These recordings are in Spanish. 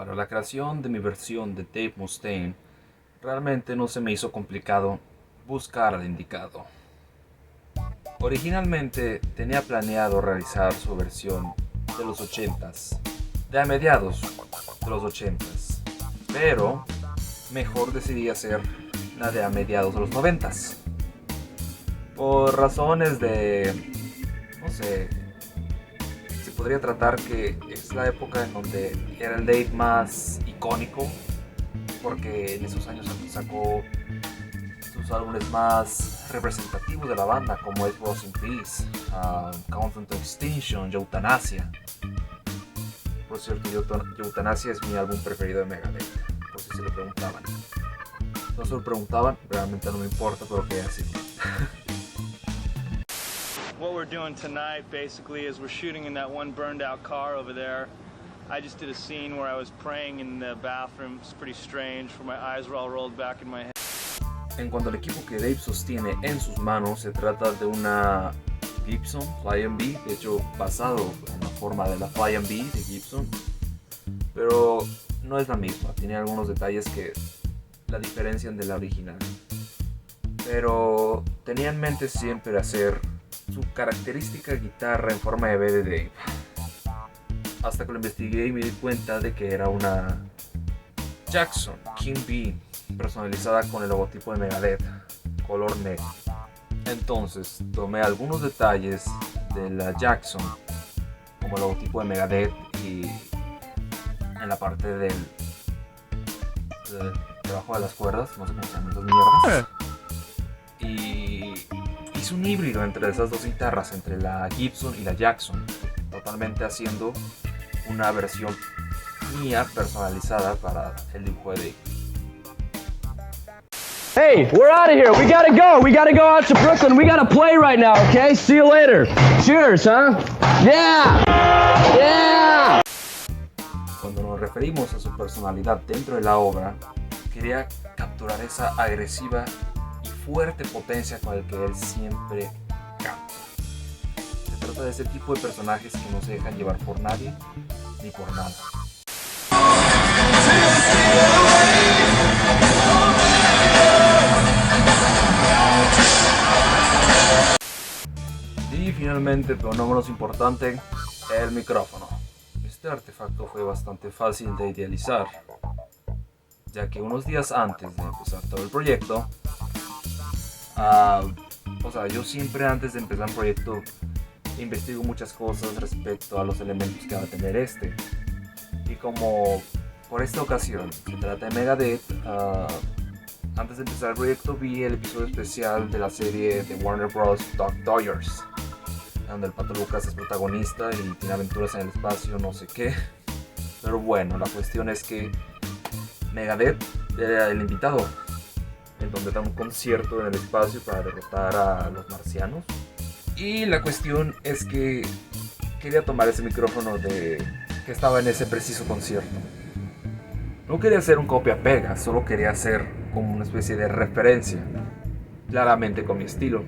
Para la creación de mi versión de Dave Mustaine, realmente no se me hizo complicado buscar al indicado. Originalmente tenía planeado realizar su versión de los 80s, de a mediados de los 80s, pero mejor decidí hacer la de a mediados de los 90s. Por razones de, no sé, se podría tratar que es la época en donde era el Dave más icónico, porque en esos años sacó sus álbumes más representativos de la banda, como es Rust in Peace, Countdown to Extinction, Euthanasia. Por cierto, Euthanasia es mi álbum preferido de Megadeth, por si se lo preguntaban. No se lo preguntaban, realmente no me importa, pero que así. What we're doing tonight basically is we're shooting in that one burned out car over there. I just did a scene where I was praying in the bathroom. It's pretty strange, where my eyes were all rolled back in my head. En cuanto al equipo que Dave sostiene en sus manos, se trata de una Gibson Flying-V, de hecho basado en la forma de la Flying-V de Gibson, pero no es la misma, tiene algunos detalles que la diferencian de la original. Pero tenía en mente siempre hacer su característica guitarra en forma de B de Dave, hasta que lo investigué y me di cuenta de que era una Jackson King B personalizada con el logotipo de Megadeth, color negro. Entonces tomé algunos detalles de la Jackson como el logotipo de Megadeth y en la parte debajo de las cuerdas, no sé cómo se llaman esas mierdas, y hice un híbrido entre esas dos guitarras, entre la Gibson y la Jackson, totalmente haciendo una versión mía personalizada para el dibujo de Dave. Hey, we're out of here. We gotta go. We gotta go out to Brooklyn. We gotta play right now, okay? See you later. Cheers, huh? Yeah! Yeah! Cuando nos referimos a su personalidad dentro de la obra, quería capturar esa agresiva y fuerte potencia con la que él siempre canta. Se trata de ese tipo de personajes que no se dejan llevar por nadie ni por nada. Y finalmente, pero no menos importante, el micrófono. Este artefacto fue bastante fácil de idealizar, ya que unos días antes de empezar todo el proyecto, yo siempre antes de empezar un proyecto investigo muchas cosas respecto a los elementos que va a tener este. Y como por esta ocasión se trata de Megadeth, antes de empezar el proyecto vi el episodio especial de la serie de Warner Bros. Dog Dodgers, donde el Pato Lucas es protagonista y tiene aventuras en el espacio, no sé qué. Pero bueno, la cuestión es que Megadeth era el invitado, en donde da un concierto en el espacio para derrotar a los marcianos. Y la cuestión es que quería tomar ese micrófono que estaba en ese preciso concierto. No quería hacer un copia-pega, solo quería hacer como una especie de referencia, claramente con mi estilo.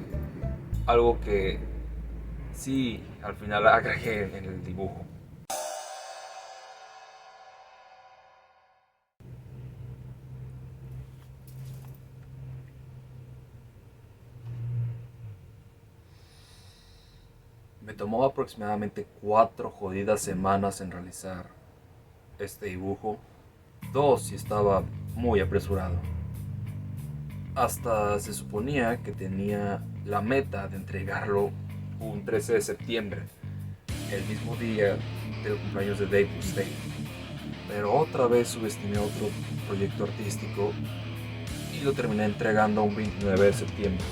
Algo que sí, al final agregué en el dibujo. Me tomó aproximadamente 4 jodidas semanas en realizar este dibujo. 2 si estaba muy apresurado. Hasta se suponía que tenía la meta de entregarlo un 13 de septiembre, el mismo día del cumpleaños de Dave Mustaine. Pero otra vez subestimé otro proyecto artístico y lo terminé entregando un 29 de septiembre.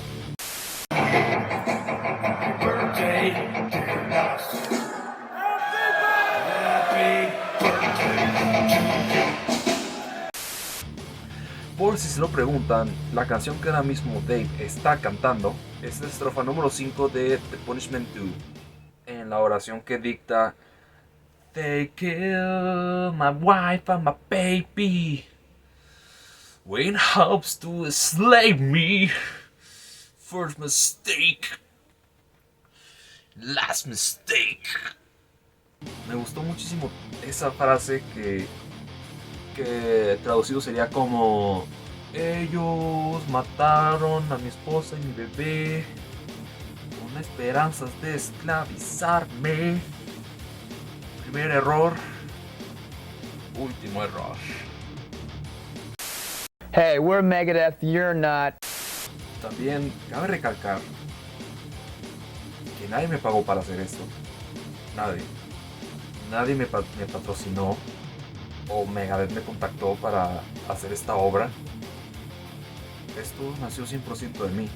Por si se lo preguntan, la canción que ahora mismo Dave está cantando es la estrofa número 5 de The Punishment 2, en la oración que dicta: They kill my wife and my baby in hopes to enslave me. First mistake, last mistake. Me gustó muchísimo esa frase que que traducido sería como: ellos mataron a mi esposa y mi bebé con esperanzas de esclavizarme. Primer error, último error. Hey, we're Megadeth, you're not. También cabe recalcar que nadie me pagó para hacer esto. Nadie. Nadie me patrocinó o Megadeth me contactó para hacer esta obra. Esto nació 100% de mí.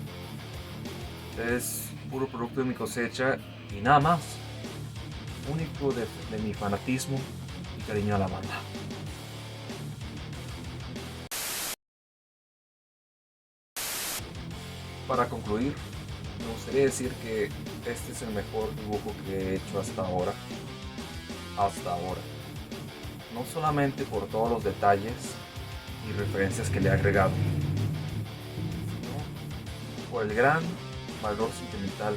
Es puro producto de mi cosecha y nada más. Único de mi fanatismo y cariño a la banda. Para concluir, me gustaría decir que este es el mejor dibujo que he hecho hasta ahora. Hasta ahora. No solamente por todos los detalles y referencias que le he agregado, sino por el gran valor sentimental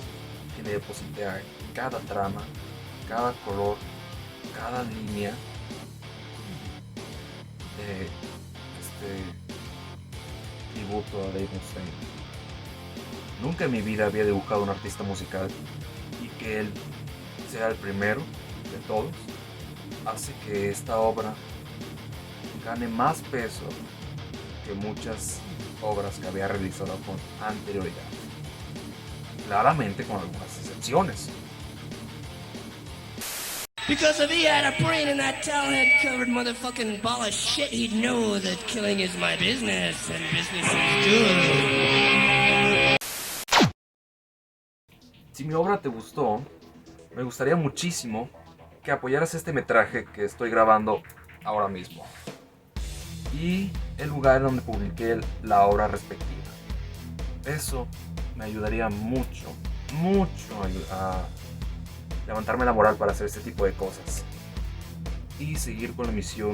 que le deposité a cada trama, cada color, cada línea de este tributo a Dave Mustaine. Nunca en mi vida había dibujado a un artista musical y que él sea el primero de todos hace que esta obra gane más peso que muchas obras que había realizado con anterioridad. Claramente con algunas excepciones. Because if he had a brain in that towelhead covered motherfucking ball of shit, he'd know that killing is my business and business is good. Si mi obra te gustó, me gustaría muchísimo que apoyaras este metraje que estoy grabando ahora mismo y el lugar donde publiqué la obra respectiva. Eso me ayudaría mucho a levantarme la moral para hacer este tipo de cosas y seguir con la misión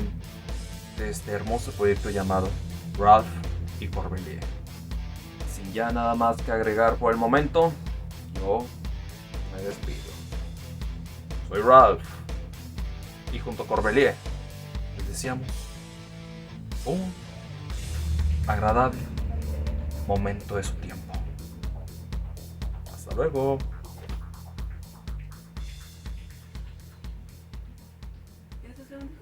de este hermoso proyecto llamado Ralph y Corbelier. Sin ya nada más que agregar por el momento, yo me despido. Soy Ralph y junto a Corbelier les deseamos un agradable momento de su tiempo. Hasta luego. ¿Ya estás grabando?